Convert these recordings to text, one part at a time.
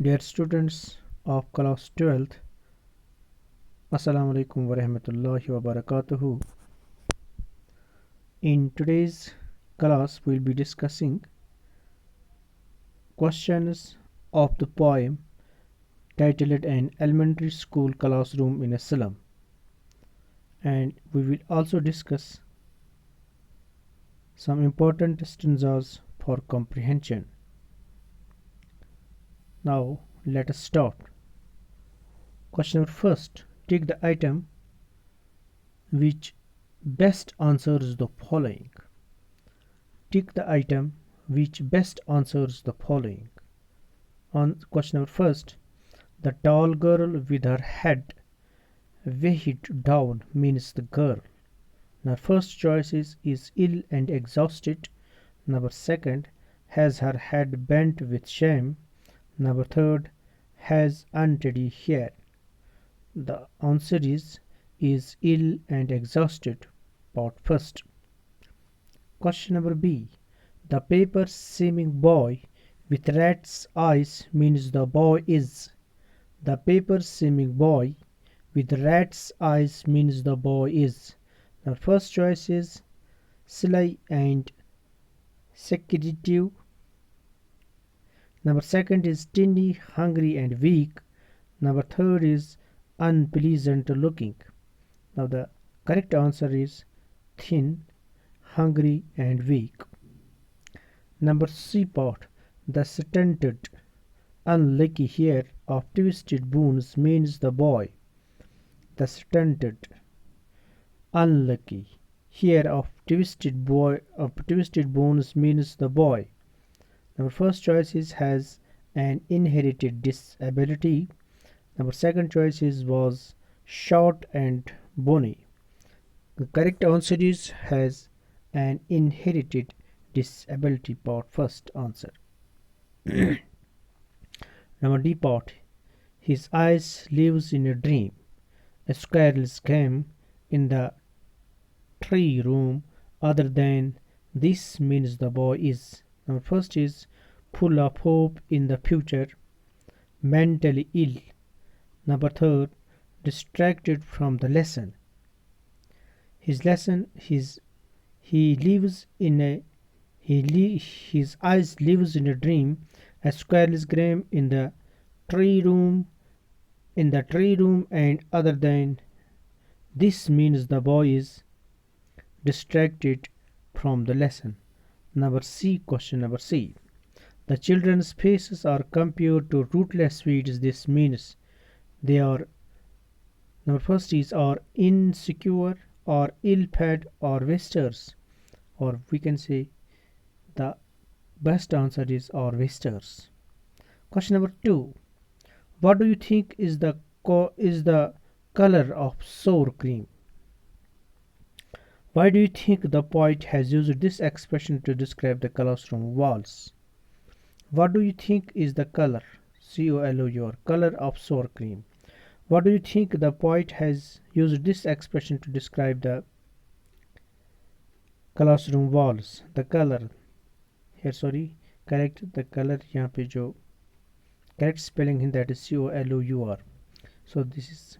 Dear students of class 12th, Assalamu alaikum wa rahmatullahi wa barakatuhu. In today's class, we'll be discussing questions of the poem titled An Elementary School Classroom in a Slum, and we will also discuss some important stanzas for comprehension. Now, let us start. Question number first. Take the item which best answers the following. Tick the item which best answers the following. On question number first, the tall girl with her head weighed down means the girl. Now first choice is ill and exhausted. Number second, has her head bent with shame. Number third, has untidy hair. The answer is ill and exhausted. Part first. Question number B. The paper seeming boy with rat's eyes means the boy is. The paper seeming boy with rat's eyes means the boy is. The first choice is sly and secretive. Number second is tiny, hungry and weak. Number third is unpleasant looking. Now the correct answer is thin, hungry and weak. Number C part. The stunted, unlucky hair of twisted bones means the boy. The stunted, unlucky hair of twisted bones means the boy. Number first choice is has an inherited disability. Number second choice is was short and bony. The correct answer is has an inherited disability. Part first answer. Number D part. His eyes lives in a dream. A squirrel came in the tree room. Other than this means the boy is. Number first is full of hope in the future, mentally ill. Number third, distracted from the lesson. His lesson his he lives in a his eyes lives in a dream. A squirrel is came tree room in the tree room, and other than this means the boy is distracted from the lesson. Number C. Question number C. The children's faces are compared to rootless weeds. This means they are. Number first is are insecure or ill-fed or wasters, or we can say the best answer is or wasters. Question number 2. What do you think is the color of sour cream? Why do you think the poet has used this expression to describe the classroom walls? What do you think is the color, C-O-L-O-U-R, color of sour cream? What do you think the poet has used this expression to describe the classroom walls? The color, here sorry, correct the color यहाँ पे जो correct spelling है that is C-O-L-O-U-R. So this is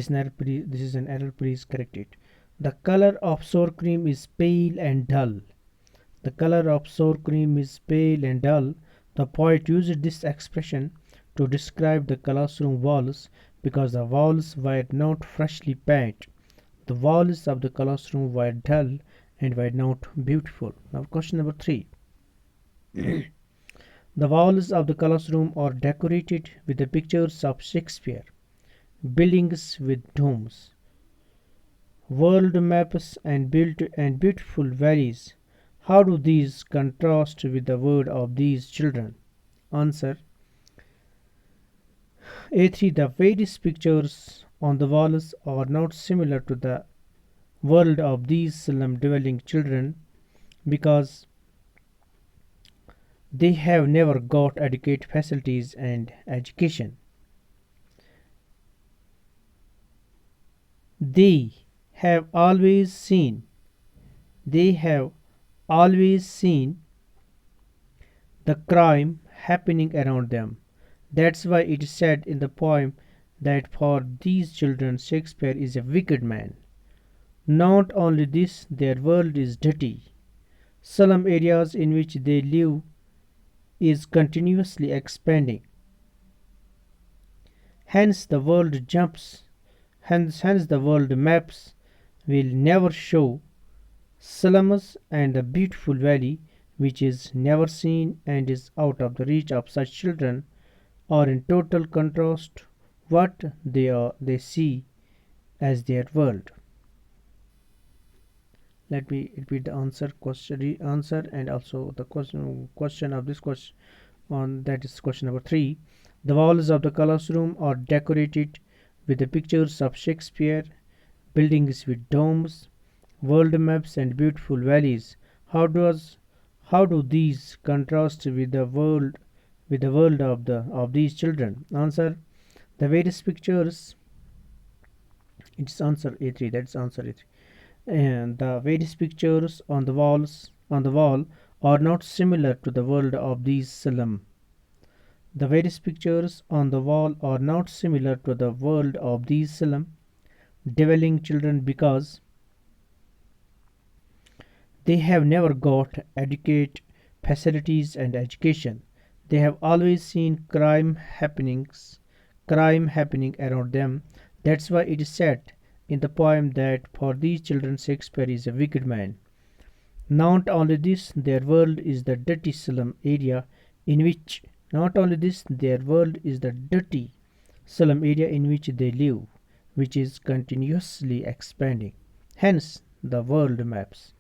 an error, please correct it. The color of sour cream is pale and dull. The color of sour cream is pale and dull. The poet used this expression to describe the classroom walls because the walls were not freshly painted. The walls of the classroom were dull and were not beautiful. Now question number 3. The walls of the classroom are decorated with the pictures of Shakespeare, buildings with domes, world maps and beautiful valleys. How do these contrast with the word of these children? Answer A3. The various pictures on the walls are not similar to the world of these slum dwelling children because they have never got adequate facilities and education. They have always seen the crime happening around them. That's why it is said in the poem that for these children Shakespeare is a wicked man. Not only this, their world is dirty. Slum areas in which they live is continuously expanding. Hence the world jumps, hence the world maps will never show slums and the beautiful valley which is never seen and is out of the reach of such children are in total contrast what they see as their world. Let me repeat the answer and also the question of this question on that is question number 3. The walls of the classroom are decorated with the pictures of Shakespeare, buildings with domes, world maps and beautiful valleys. How do these contrast with the world of these children? Answer: the various pictures. It's answer A3. That's answer A3. And the various pictures on the wall are not similar to the world of these slum. The various pictures on the wall are not similar to the world of these slum dwelling children because they have never got adequate facilities and education. They have always seen crime happening around them. That's why it is said in the poem that for these children Shakespeare is a wicked man. Not only this, their world is the dirty slum area in which not only this, their world is the dirty slum area in which they live, which is continuously expanding. Hence the world maps,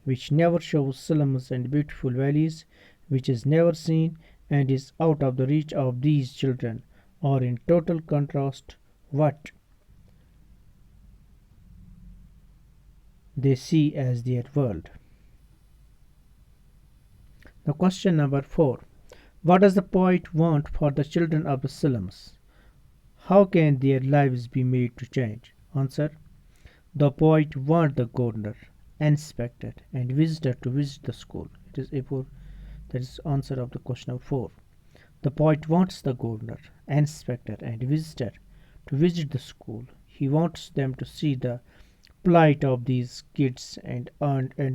which never shows slums and beautiful valleys, which is never seen and is out of the reach of these children, are in total contrast what they see as their world. Now, question number 4. What does the poet want for the children of the slums? How can their lives be made to change? Answer: the poet wants the gardener, inspector, and visitor to visit the school. It is A4. That is answer of the question number 4. The poet wants the gardener, inspector, and visitor to visit the school. He wants them to see the plight of these kids and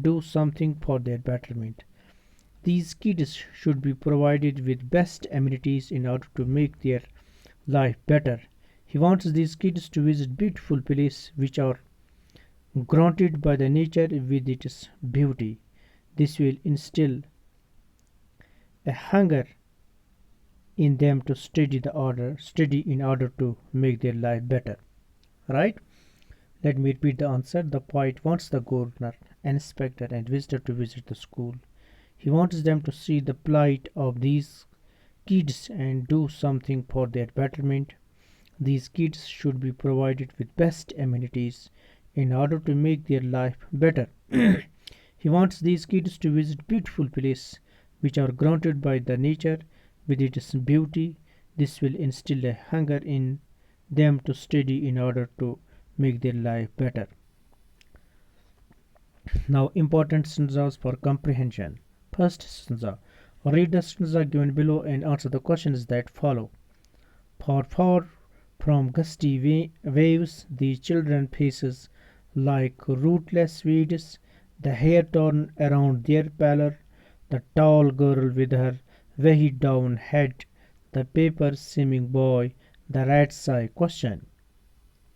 do something for their betterment. These kids should be provided with best amenities in order to make their life better. He wants these kids to visit beautiful places which are granted by the nature with its beauty. This will instill a hunger in them to study in order to make their life better. Right? Let me repeat the answer. The poet wants the gardener, inspector, and visitor to visit the school. He wants them to see the plight of these kids and do something for their betterment. These kids should be provided with best amenities in order to make their life better. He wants these kids to visit beautiful places which are granted by the nature with its beauty. This will instill a hunger in them to study in order to make their life better. Now, important stanzas for comprehension. First stanza. Read the stanza given below and answer the questions that follow. Far from gusty waves, the children faces like rootless weeds, the hair torn around their pallor, the tall girl with her weighed down head, the paper seeming boy, the rat's eye. Question.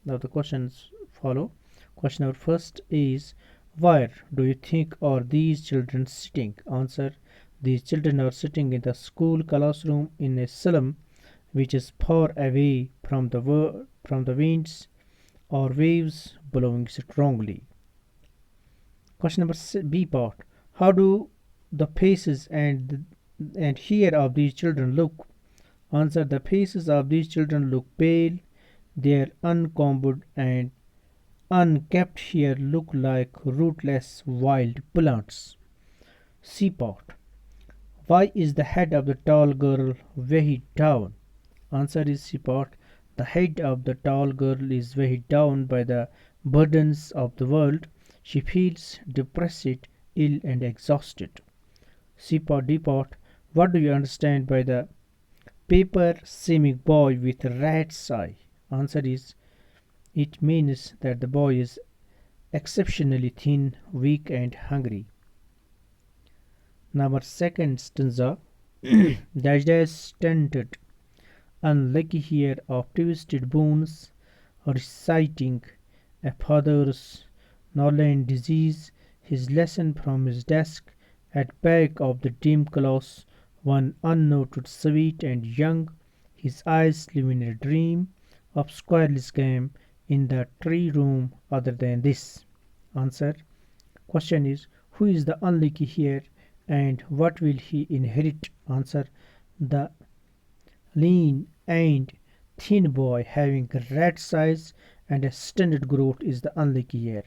Now the questions follow. Question number first is: where do you think are these children sitting? Answer: these children are sitting in the school classroom in a slum which is far away from the winds or waves blowing strongly. Question number B part: how do the faces and hair of these children look? Answer: the faces of these children look pale. Their uncombed and unkept hair look like rootless wild plants. C part: why is the head of the tall girl weighed down? Answer is C part: the head of the tall girl is weighed down by the burdens of the world. She feels depressed, ill, and exhausted. C part D part: What do you understand by the paper seeming boy with a rat's eye? Answer is, it means that the boy is exceptionally thin, weak, and hungry. Number second stanza. Dash dash stunted, unlucky here of twisted bones, reciting a father's gnawing disease, his lesson from his desk, at back of the dim class, one unnoted, sweet and young, his eyes live in a dream of squirrel's game in the tree room other than this. Answer. Question is, who is the unlucky here and what will he inherit? Answer. The lean and thin boy having rat's eyes and a stunted growth is the unlucky heir.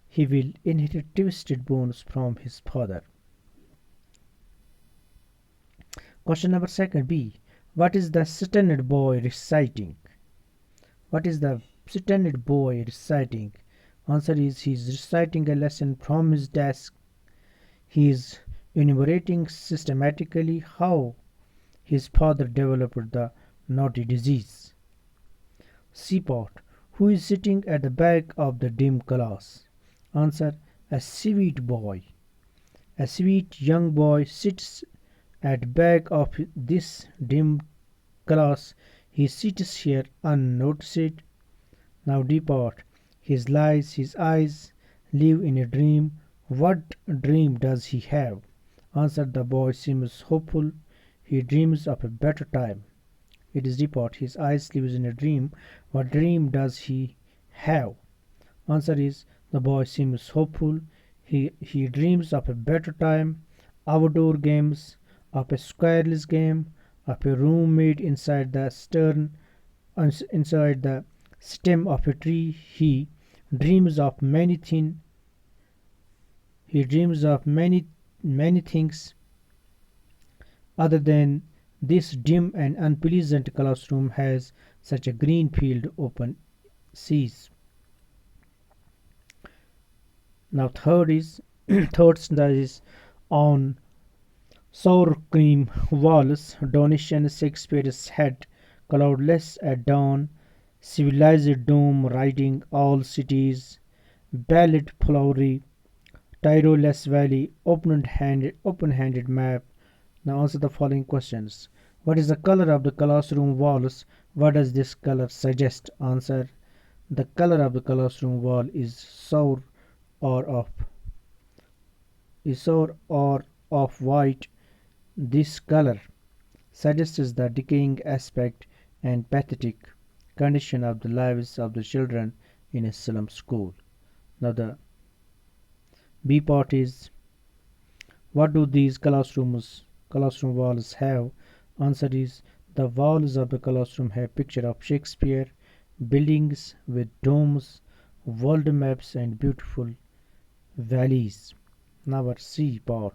He will inherit twisted bones from his father. Question number second B. What is the stunted boy reciting? What is the stunted boy reciting? Answer is, he is reciting a lesson from his desk. He is enumerating systematically how his father developed the naughty disease. Seaport. Who is sitting at the back of the dim class? Answer. A sweet boy. A sweet young boy sits at back of this dim class. He sits here unnoticed. Now depart. His eyes live in a dream. What dream does he have? Answer. The boy seems hopeful. He dreams of a better time. It is depart. His eyes lives in a dream. What dream does he have? Answer is, the boy seems hopeful. He dreams of a better time, outdoor games, of a squirrel's game, of a room made inside the stem of a tree. Dreams of many things. He dreams of many things other than this dim and unpleasant classroom has such a green field open seas. Now third is on sour cream walls, Donation Shakespeare's head, cloudless at dawn, civilized dome riding all cities, ballad flowery, tireless valley, open-handed map. Now answer the following questions. What is the color of the classroom walls? What does this color suggest? Answer. The color of the classroom wall is sour or of white. This color suggests the decaying aspect and pathetic condition of the lives of the children in a slum school. Now the B part is, what do these classroom walls have? Answer is, the walls of the classroom have picture of Shakespeare, buildings with domes, world maps and beautiful valleys. Now our C part.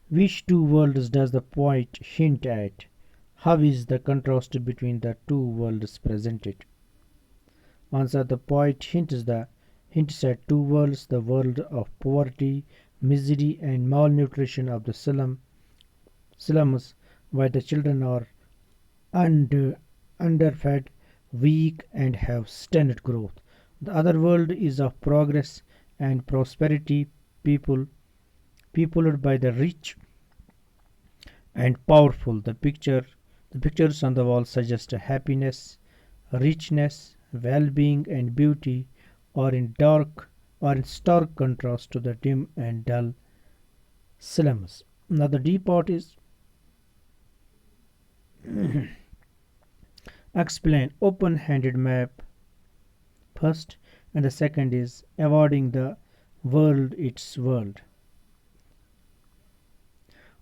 Which two worlds does the poet hint at? How is the contrast between the two worlds presented? Answer. The poet hints at two worlds, the world of poverty, misery and malnutrition of the slums, where the children are underfed, weak and have stunted growth. The other world is of progress and prosperity, peopled by the rich and powerful. The pictures on the wall suggest happiness, richness, well-being and beauty are in stark contrast to the dim and dull slums. Now the D part is explain open-handed map first, and the second is awarding the world its world.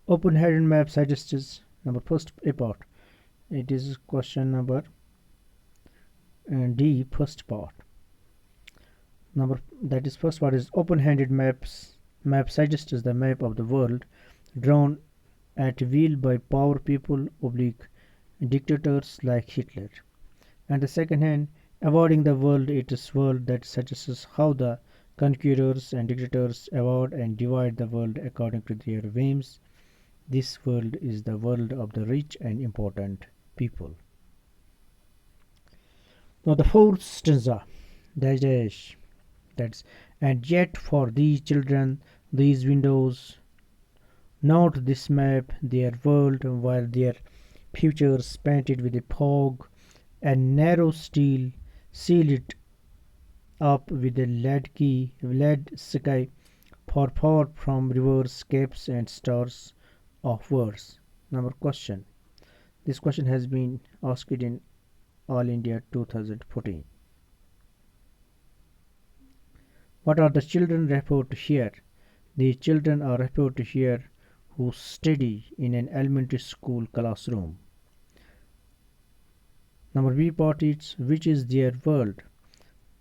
Open-handed map suggests number first A part. It is question number D, first part. That is first part is open-handed map suggests the map of the world drawn at will by power people oblique dictators like Hitler. And the second hand, awarding the world its world, that suggests how the conquerors and dictators award and divide the world according to their whims. This world is the world of the rich and important people. Now the fourth stanza, that is, that's and yet for these children, these windows, not this map, their world, while their futures painted with a fog and narrow steel, seal it up with a lead sky, far from rivers, capes, and stars of words. Number question. This question has been asked in All India 2014. What are the children referred to here? These children are referred to here who study in an elementary school classroom. Number B part is which is their world?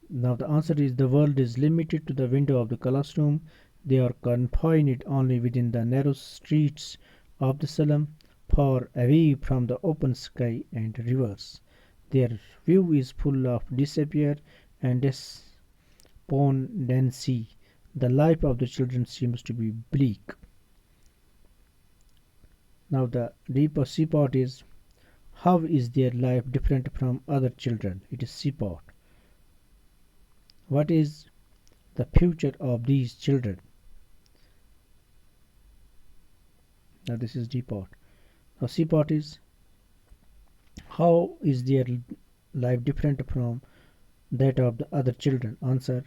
Now the answer is the world is limited to the window of the classroom. They are confined only within the narrow streets of the slum, far away from the open sky and rivers. Their view is full of despair and despondency. The life of the children seems to be bleak. Now the deeper C part is how is their life different from other children? It is C part. What is the future of these children? Now this is D part. Now C part is how is their life different from that of the other children? Answer.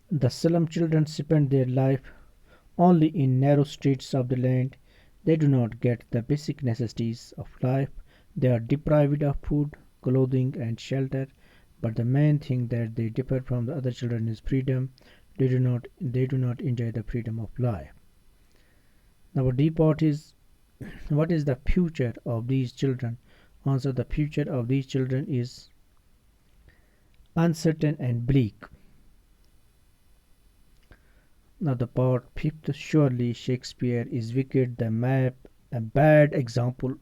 The slum children spend their life only in narrow streets of the land. They do not get the basic necessities of life. They are deprived of food, clothing, and shelter. But the main thing that they differ from the other children is freedom. They do not enjoy the freedom of life. Now, D part is what is the future of these children? Answer. The future of these children is uncertain and bleak. Now the part fifth, surely Shakespeare is wicked, the map a bad example,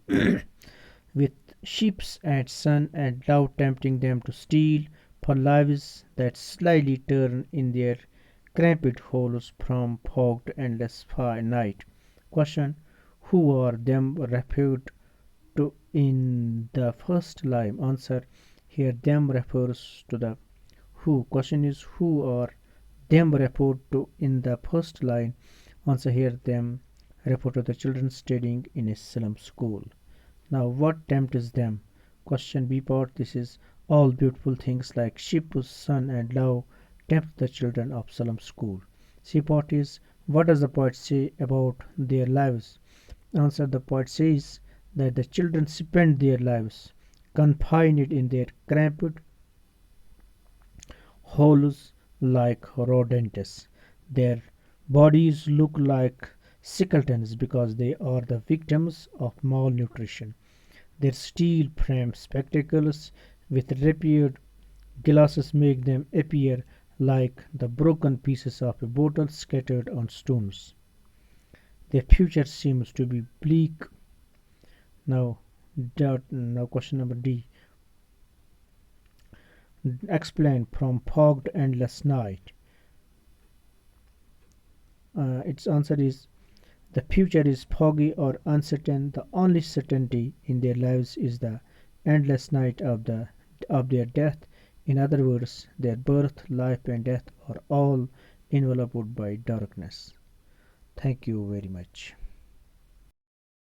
with ships and sun and love tempting them to steal for lives that slyly turn in their cramped holes from fog to endless fire night. Question. Who are them referred to in the first line? Answer. Here them refers to the who. Question is who are them referred to in the first line? Answer. Here them refer to the children studying in a slum school. Now what tempts them? Question B part. This is all beautiful things like ship, sun and love tempt the children of slum school. C part is what does the poet say about their lives? Answer. The poet says that the children spend their lives confined in their cramped holes like rodents. Their bodies look like skeletons because they are the victims of malnutrition. Their steel framed spectacles with repaired glasses make them appear like the broken pieces of a bottle scattered on stones. Their future seems to be bleak. Now, question number D. Explain from fogged endless night. Its answer is the future is foggy or uncertain. The only certainty in their lives is the endless night of their death. In other words, their birth, life, and death are all enveloped by darkness. Thank you very much.